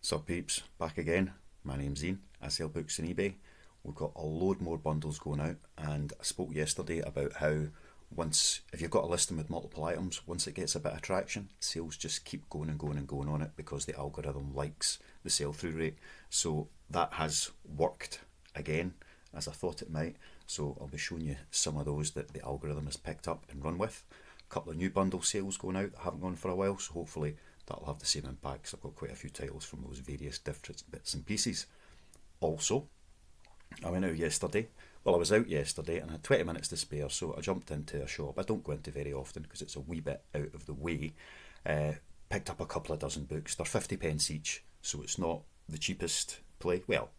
Sup peeps, back again. My name's Ian. I sell books on eBay. We've got a load more bundles going out, and I spoke yesterday about how if you've got a listing with multiple items, once it gets a bit of traction, sales just keep going and going and going on it because the algorithm likes the sell through rate. So that has worked again, as I thought it might. So I'll be showing you some of those that the algorithm has picked up and run with. A couple of new bundle sales going out that haven't gone for a while, so hopefully that'll have the same impact, because I've got quite a few titles from those various different bits and pieces. Also, I went out yesterday. Well, I was out yesterday and I had 20 minutes to spare, so I jumped into a shop I don't go into very often because it's a wee bit out of the way. Picked up a couple of dozen books. They're 50 pence each, so it's not the cheapest place. Well,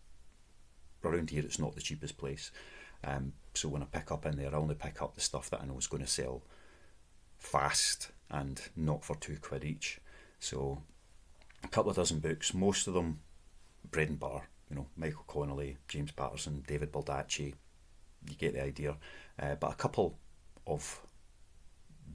around here it's not the cheapest place. So when I pick up in there, I only pick up the stuff that I know is going to sell fast and not for £2 each. So a couple of dozen books, most of them bread and butter. You know, Michael Connolly, James Patterson, David Baldacci, you get the idea. But a couple of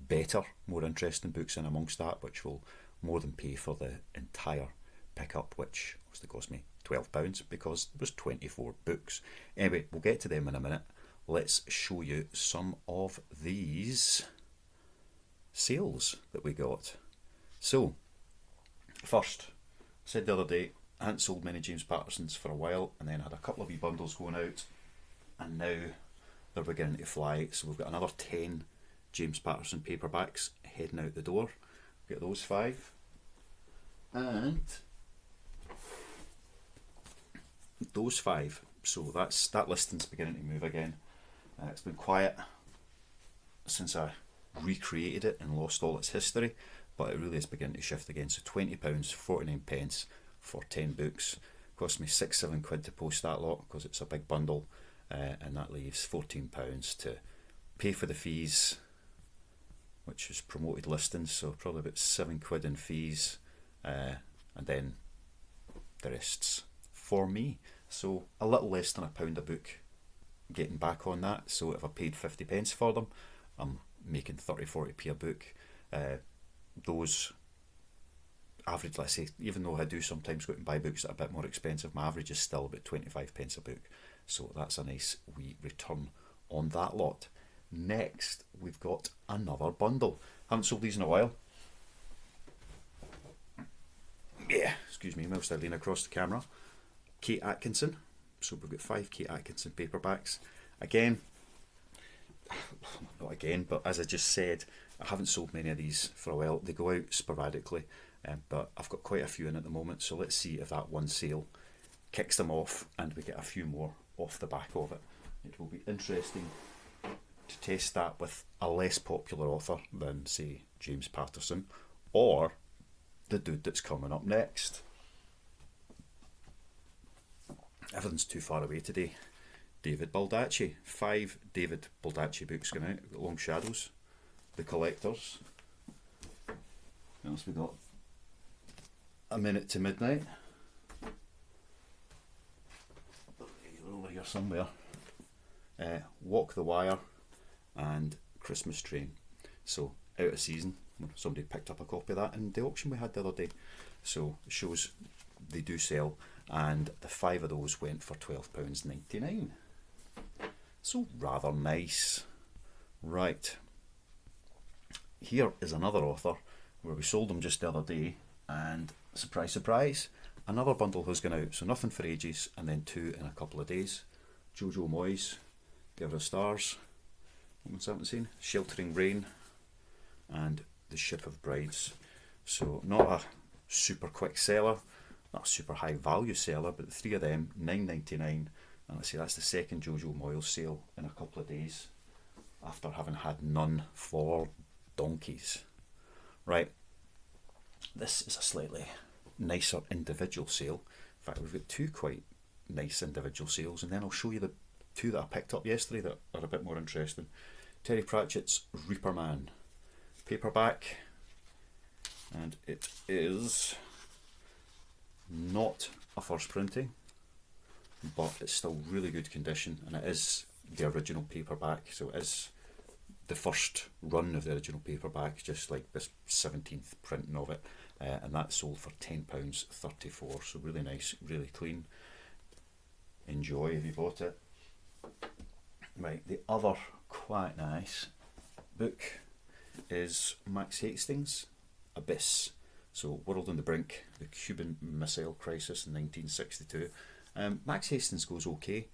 better, more interesting books in amongst that, which will more than pay for the entire pickup, which obviously cost me £12 because there was 24 books. Anyway, we'll get to them in a minute. Let's show you some of these sales that we got. So, first, I said the other day, I hadn't sold many James Pattersons for a while, and then had a couple of wee bundles going out, and now they're beginning to fly. So we've got another 10 James Patterson paperbacks heading out the door. Get those 5, and those 5. So that listing's beginning to move again. It's been quiet since I recreated it and lost all its history, but it really is beginning to shift again. So £20, 49 pence for 10 books. Cost me £6-7 to post that lot because it's a big bundle, and that leaves £14 to pay for the fees, which is promoted listings, so probably about £7 in fees, and then the rest's for me. So a little less than £1 a book getting back on that. So if I paid 50 pence for them, I'm making 30-40p a book. Those average, let's say, even though I do sometimes go out and buy books that are a bit more expensive, my average is still about 25 pence a book. So that's a nice wee return on that lot. Next, we've got another bundle. Haven't sold these in a while. Yeah, excuse me, whilst I lean across the camera. Kate Atkinson. So we've got 5 Kate Atkinson paperbacks. Again, not again, but as I just said, I haven't sold many of these for a while. They go out sporadically, but I've got quite a few in at the moment, so let's see if that one sale kicks them off and we get a few more off the back of it. It will be interesting to test that with a less popular author than, say, James Patterson or the dude that's coming up next. Everything's too far away today. David Baldacci. 5 David Baldacci books going out. We've got Long Shadows, The Collectors. What else we got? A Minute to Midnight. You're over here somewhere. Walk the Wire and Christmas Train. So out of season. Somebody picked up a copy of that in the auction we had the other day. So it shows they do sell, and the 5 of those went for £12.99. So rather nice. Right. Here is another author where we sold them just the other day, and surprise, surprise, another bundle has gone out. So nothing for ages, and then 2 in a couple of days. Jojo Moyes, Give Her Stars, what haven't seen? Sheltering Rain, and The Ship of Brides. So not a super quick seller, not a super high value seller, but the 3 of them, £9.99. And let's see, that's the second Jojo Moyes sale in a couple of days after having had none for donkeys. Right, this is a slightly nicer individual sale. In fact, we've got 2 quite nice individual sales, and then I'll show you the 2 that I picked up yesterday that are a bit more interesting. Terry Pratchett's Reaper Man paperback, and it is not a first printing, but it's still really good condition, and it is the original paperback, so it is the first run of the original paperback, just like this 17th printing of it. and that sold for £10.34. So really nice, really clean. Enjoy if you bought it. Right, the other quite nice book is Max Hastings' Abyss. So World on the Brink, the Cuban Missile Crisis in 1962. Max Hastings goes okay.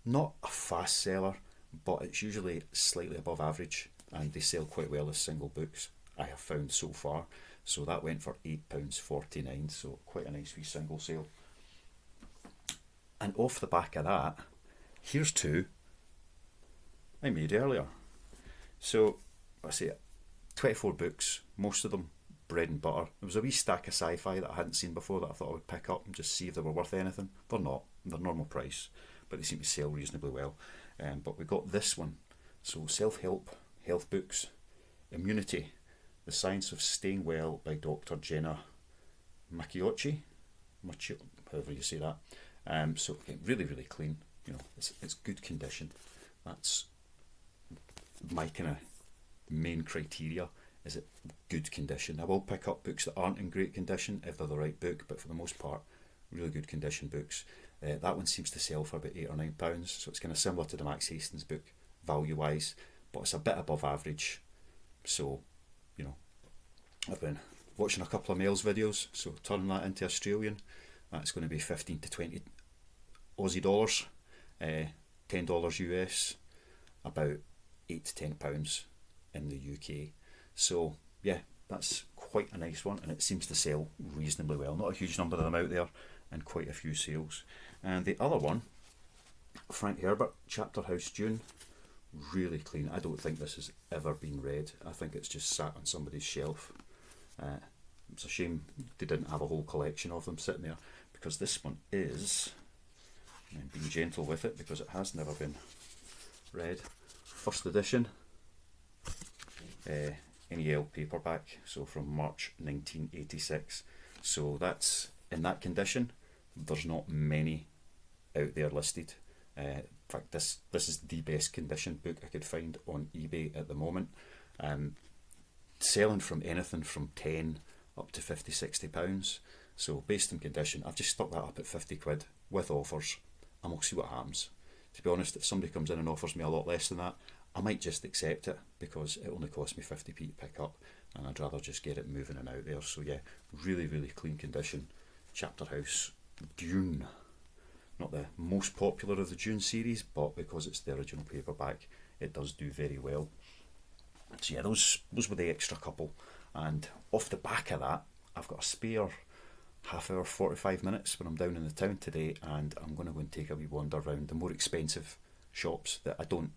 Not a fast seller, but it's usually slightly above average, and they sell quite well as single books, I have found so far. So that went for £8.49, so quite a nice wee single sale. And off the back of that, here's two I made earlier. So, I say 24 books, most of them bread and butter. There was a wee stack of sci-fi that I hadn't seen before that I thought I would pick up and just see if they were worth anything. They're not, they're normal price, but they seem to sell reasonably well. But we got this one. So self-help, health books, Immunity, The Science of Staying Well by Dr. Jenna Machiocci, however you say that. So again, really, really clean. You know, it's good condition. That's my kind of main criteria. Is it good condition? I will pick up books that aren't in great condition if they're the right book, but for the most part, really good condition books. That one seems to sell for about £8 or £9, so it's kind of similar to the Max Hastings book value-wise, but it's a bit above average. So, you know, I've been watching a couple of Mel's videos, so turning that into Australian, that's going to be 15 to 20 Aussie dollars, $10 US, about £8 to £10 in the UK. So yeah, that's quite a nice one, and it seems to sell reasonably well. Not a huge number of them out there, and quite a few sales. And the other one, Frank Herbert, Chapter House Dune, really clean. I don't think this has ever been read. I think it's just sat on somebody's shelf. It's a shame they didn't have a whole collection of them sitting there, because this one is, and being gentle with it because it has never been read, first edition, NEL paperback, so from March 1986. So that's in that condition. There's not many out there listed. In fact, this is the best condition book I could find on eBay at the moment. Selling from anything from 10 up to 50, 60 pounds. So based on condition, I've just stuck that up at 50 quid with offers, and we'll see what happens. To be honest, if somebody comes in and offers me a lot less than that, I might just accept it, because it only cost me 50p to pick up, and I'd rather just get it moving and out there. So yeah, really, really clean condition. Chapter House Dune. Not the most popular of the Dune series, but because it's the original paperback, it does do very well. So yeah, those were the extra couple. And off the back of that, I've got a spare half hour, 45 minutes when I'm down in the town today, and I'm going to go and take a wee wander around the more expensive shops that I don't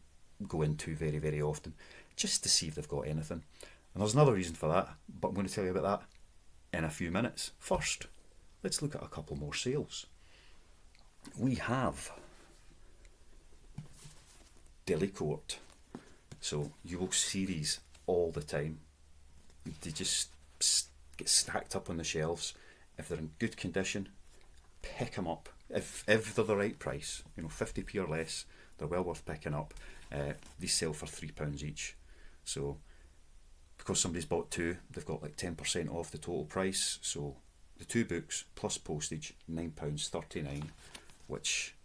go into very, very often, just to see if they've got anything. And there's another reason for that, but I'm going to tell you about that in a few minutes. First, let's look at a couple more sales. We have Delacourt. So you will see these all the time. They just get stacked up on the shelves. If they're in good condition, pick them up. If they're the right price, 50p or less, they're well worth picking up. These sell for £3 each. So because somebody's bought two, they've got like 10% off the total price. So the two books plus postage, £9.39, which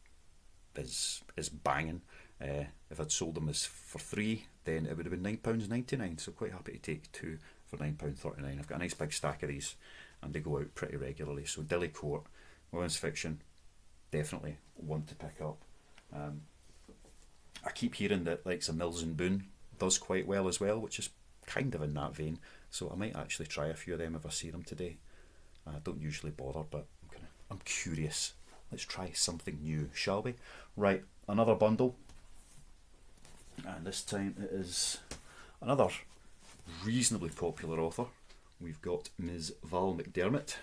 is banging. If I'd sold them as for three, then it would have been £9.99. So quite happy to take two for £9.39. I've got a nice big stack of these, and they go out pretty regularly. So Delacourt, women's fiction, definitely one to pick up. I keep hearing that like some Mills and Boon does quite well as well, which is kind of in that vein. So I might actually try a few of them if I see them today. I don't usually bother, but I'm curious. Let's try something new, shall we? Right, another bundle. And this time it is another reasonably popular author. We've got Ms. Val McDermott.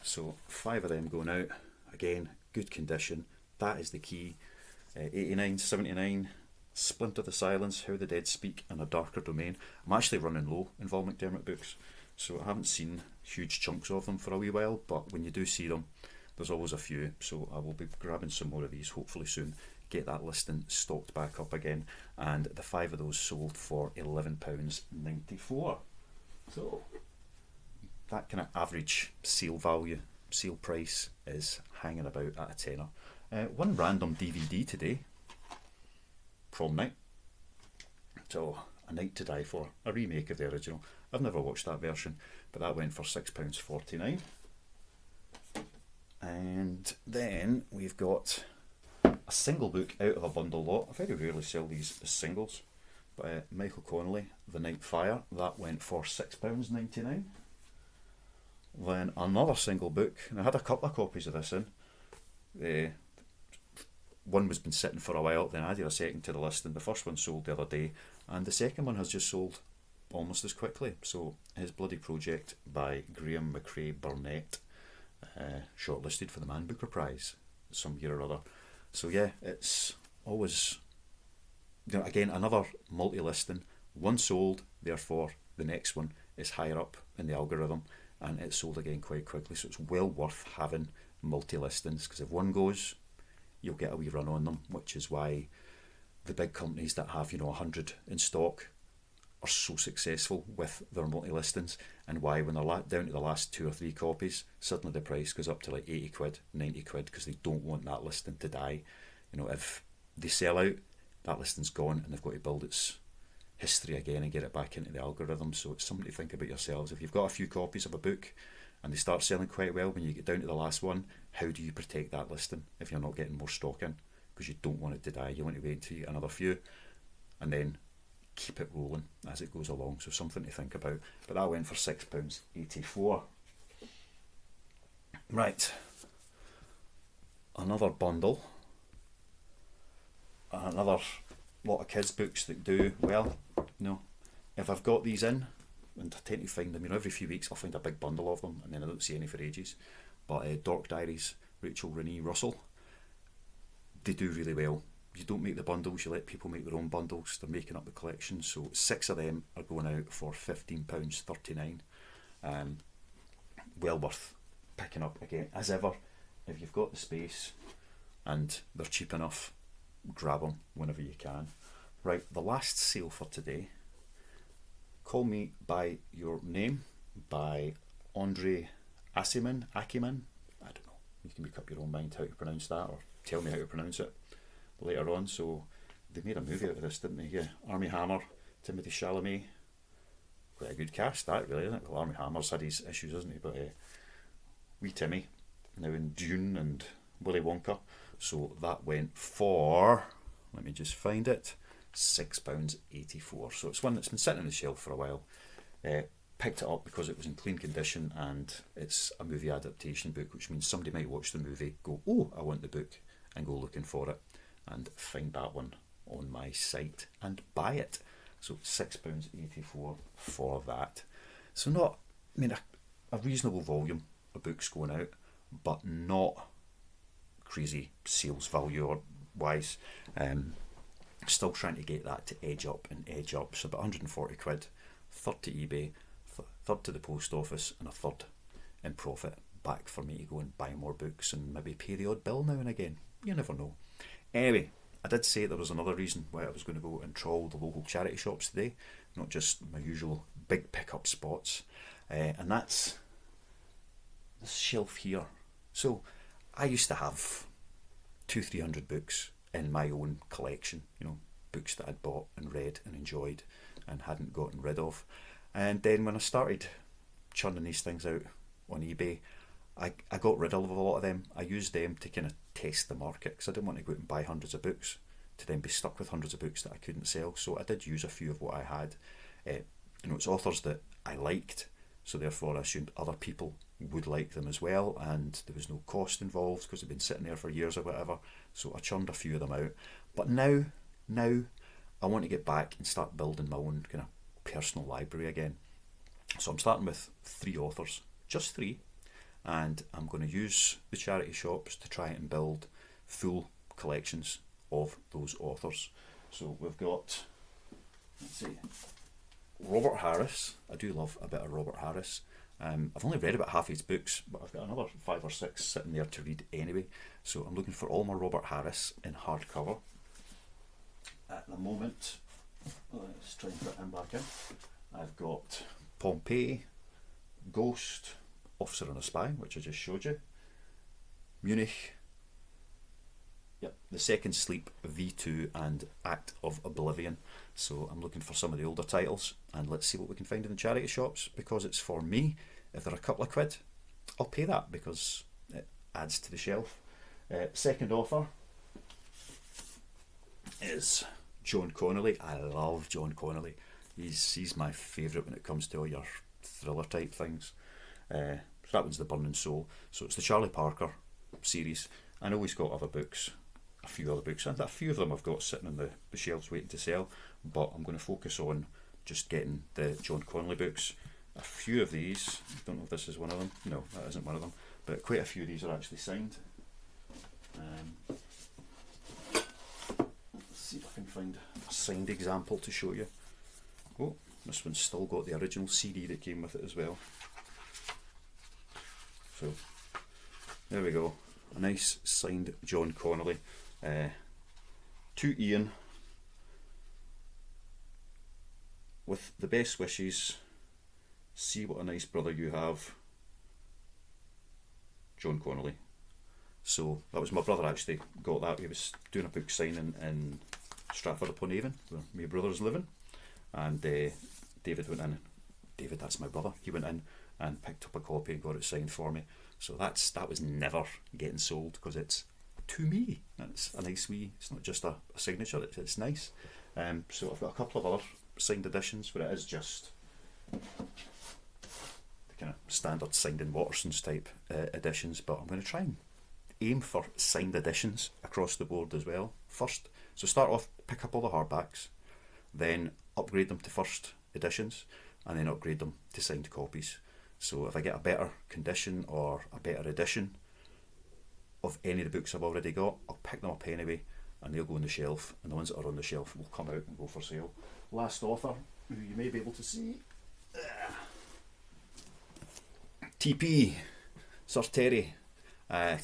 So 5 of them going out. Again, good condition. That is the key. 89, 79, Splinter the Silence, How the Dead Speak, and A Darker Domain. I'm actually running low in Val McDermott books, so I haven't seen huge chunks of them for a wee while, but when you do see them, there's always a few, so I will be grabbing some more of these hopefully soon, get that listing stocked back up again, and the 5 of those sold for £11.94. So, that kind of average sale value, sale price is hanging about at a tenner. One random DVD today, Prom Night. So, A Night to Die For, a remake of the original. I've never watched that version, but that went for £6.49. And then we've got a single book out of a bundle lot. I very rarely sell these as singles. But Michael Connolly, The Night Fire, that went for £6.99. Then another single book, and I had a couple of copies of this in. One was been sitting for a while, then I added a second to the list, and the first one sold the other day, and the second one has just sold almost as quickly. So, His Bloody Project by Graham McCrae Burnett, shortlisted for the Man Booker Prize some year or other. So yeah, it's always, again, another multi-listing. One sold, therefore the next one is higher up in the algorithm, and it's sold again quite quickly. So it's well worth having multi-listings, because if one goes, you'll get a wee run on them, which is why the big companies that have 100 in stock are so successful with their multi-listings, and why when they're down to the last 2 or 3 copies, suddenly the price goes up to like 80 quid, 90 quid, because they don't want that listing to die. If they sell out, that listing's gone, and they've got to build its history again and get it back into the algorithm. So it's something to think about yourselves. If you've got a few copies of a book and they start selling quite well, when you get down to the last one, how do you protect that listing if you're not getting more stock in? Because you don't want it to die. You want to wait until you get another few and then keep it rolling as it goes along. So something to think about. But that went for £6.84. Right, another bundle, another lot of kids books that do well. If I've got these in, and I tend to find them, every few weeks I'll find a big bundle of them, and then I don't see any for ages. But Dork Diaries, Rachel Renee Russell, they do really well. You don't make the bundles, you let people make their own bundles. They're making up the collection, so 6 of them are going out for £15.39. Well worth picking up again, as ever. If you've got the space and they're cheap enough, grab them whenever you can. Right, the last sale for today, Call Me By Your Name by Andre Aciman, I don't know, you can make up your own mind how to pronounce that, or tell me how to pronounce it later on. So they made a movie out of this, didn't they? Yeah, Armie Hammer, Timothée Chalamet, quite a good cast that, really, isn't it? Well, Armie Hammer's had his issues, hasn't he, but wee Timmy now in Dune and Willy Wonka. So that went for, let me just find it, £6.84. So it's one that's been sitting on the shelf for a while. Picked it up because it was in clean condition, and it's a movie adaptation book, which means somebody might watch the movie, go, oh, I want the book, and go looking for it, and find that one on my site and buy it. So £6.84 for that. So not, a reasonable volume of books going out, but not crazy sales value or wise. Still trying to get that to edge up and edge up. So about 140 quid, third to eBay, third to the post office, and a third in profit back for me to go and buy more books and maybe pay the odd bill now and again. You never know. Anyway, I did say there was another reason why I was going to go and trawl the local charity shops today, not just my usual big pickup spots, and that's this shelf here. So I used to have 200-300 books in my own collection, books that I'd bought and read and enjoyed and hadn't gotten rid of. And then when I started churning these things out on eBay, I got rid of a lot of them. I used them to kind of test the market, because I didn't want to go out and buy hundreds of books to then be stuck with hundreds of books that I couldn't sell. So I did use a few of what I had. It's authors that I liked, so therefore I assumed other people would like them as well, and there was no cost involved because they've been sitting there for years or whatever. So I churned a few of them out. But now I want to get back and start building my own kind of personal library again. So I'm starting with 3 authors, just 3, and I'm going to use the charity shops to try and build full collections of those authors. So we've got, let's see, Robert Harris. I do love a bit of Robert Harris. I've only read about half his books, but I've got another 5 or 6 sitting there to read anyway. So I'm looking for all my Robert Harris in hardcover. At the moment, let's try and put him back in. I've got Pompeii Ghost, Officer and a Spy, which I just showed you. Munich, yep, The Second Sleep, V2, and Act of Oblivion. So I'm looking for some of the older titles, and let's see what we can find in the charity shops, because it's for me. If they're a couple of quid, I'll pay that because it adds to the shelf. Second author is John Connolly. I love John Connolly. He's my favourite when it comes to all your thriller type things. So that one's The Burning Soul. So it's the Charlie Parker series. I know he's got other books, a few other books, and a few of them I've got sitting on the shelves waiting to sell, but I'm going to focus on just getting the John Connolly books. A few of these, I don't know if this is one of them, no, that isn't one of them, but quite a few of these are actually signed. Let's see if I can find a signed example to show you. Oh, this one's still got the original CD that came with it as well. So, there we go. A nice signed John Connolly. To Ian, with the best wishes, see what a nice brother you have, John Connolly. So that was my brother actually got that. He was doing a book signing in Stratford upon Avon, where my brother's living, and David went in. David, that's my brother. He went in and picked up a copy and got it signed for me. So that was never getting sold, because it's to me. It's a nice wee. It's not just a signature. It's nice. So I've got a couple of other signed editions, but it is just the kind of standard signed in Watterson's type editions. But I'm going to try and aim for signed editions across the board as well first. So start off, pick up all the hardbacks, then upgrade them to first editions, and then upgrade them to signed copies. So if I get a better condition or a better edition of any of the books I've already got, I'll pick them up anyway, and they'll go on the shelf, and the ones that are on the shelf will come out and go for sale. Last author, who you may be able to see, TP, Sir Terry. I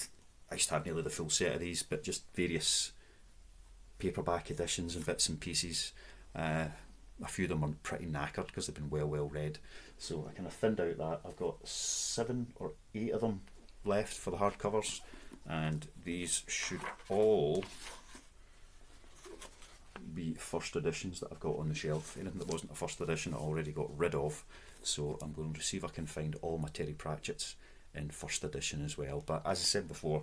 used to have nearly the full set of these, but just various paperback editions and bits and pieces. A few of them are pretty knackered because they've been well read. So I kind of thinned out that. I've got 7 or 8 of them left for the hardcovers, and these should all be first editions that I've got on the shelf. Anything that wasn't a first edition I already got rid of. So I'm going to see if I can find all my Terry Pratchett's in first edition as well. But as I said before,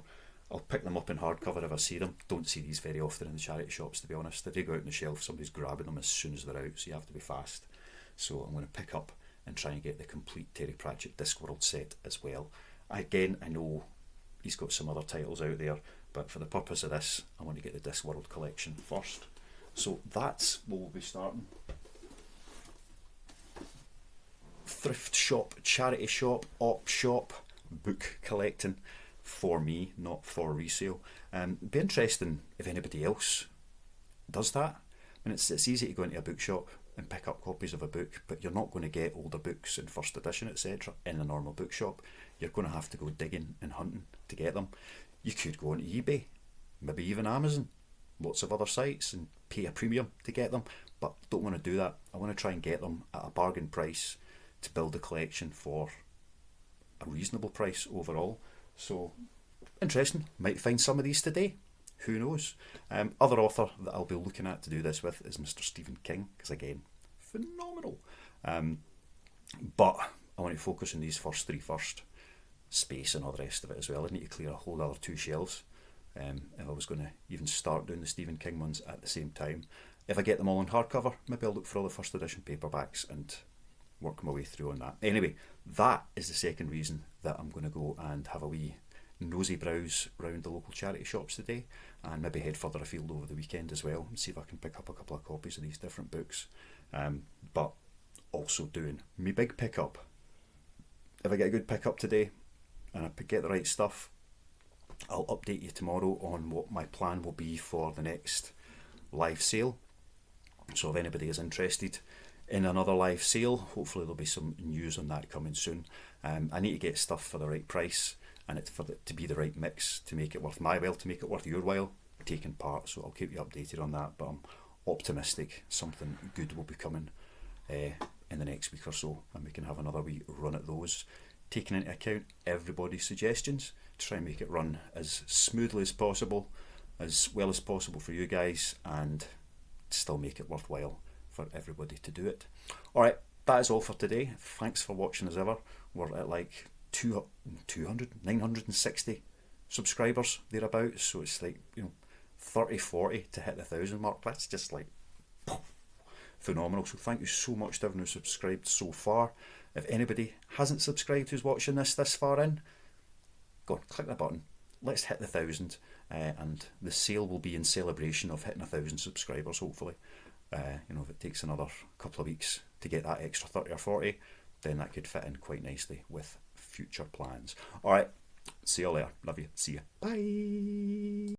I'll pick them up in hardcover if I see them. Don't see these very often in the charity shops, to be honest. If they go out on the shelf, somebody's grabbing them as soon as they're out, so you have to be fast. So I'm going to pick up and try and get the complete Terry Pratchett Discworld set as well. Again, I know he's got some other titles out there, but for the purpose of this, I want to get the Discworld collection first. So that's what we'll be starting. Thrift shop, charity shop, op shop, book collecting. For me, not for resale. It'd be interesting if anybody else does that. I mean, it's easy to go into a bookshop and pick up copies of a book, but you're not going to get older books in first edition, etc. in a normal bookshop. You're going to have to go digging and hunting to get them. You could go onto eBay, maybe even Amazon, lots of other sites, and pay a premium to get them, but don't want to do that. I want to try and get them at a bargain price to build a collection for a reasonable price overall. So, interesting. Might find some of these today. Who knows? Other author that I'll be looking at to do this with is Mr. Stephen King, because again, phenomenal. But I want to focus on these first 3 first. Space and all the rest of it as well. I need to clear a whole other 2 shelves if I was going to even start doing the Stephen King ones at the same time. If I get them all in hardcover, maybe I'll look for all the first edition paperbacks and work my way through on that. Anyway, that is the second reason that I'm going to go and have a wee nosy browse around the local charity shops today, and maybe head further afield over the weekend as well and see if I can pick up a couple of copies of these different books. But also doing me big pickup. If I get a good pickup today and I get the right stuff, I'll update you tomorrow on what my plan will be for the next live sale. So if anybody is interested in another live sale, hopefully there'll be some news on that coming soon. I need to get stuff for the right price, and it's for it to be the right mix to make it worth my while, to make it worth your while taking part. So I'll keep you updated on that, but I'm optimistic something good will be coming in the next week or so, and we can have another wee run at those, taking into account everybody's suggestions to try and make it run as smoothly as possible, as well as possible for you guys, and still make it worthwhile for everybody to do it. Alright, that is all for today. Thanks for watching as ever. We're at like 960 subscribers thereabouts, so it's like 30-40 to hit the 1,000 mark. That's just like phenomenal. So thank you so much to everyone who's subscribed so far. If anybody hasn't subscribed who's watching this far in, go on, click the button. Let's hit the 1,000, and the sale will be in celebration of hitting 1,000 subscribers, hopefully. If it takes another couple of weeks to get that extra 30 or 40, then that could fit in quite nicely with future plans. Alright, see you later. Love you. See you. Bye.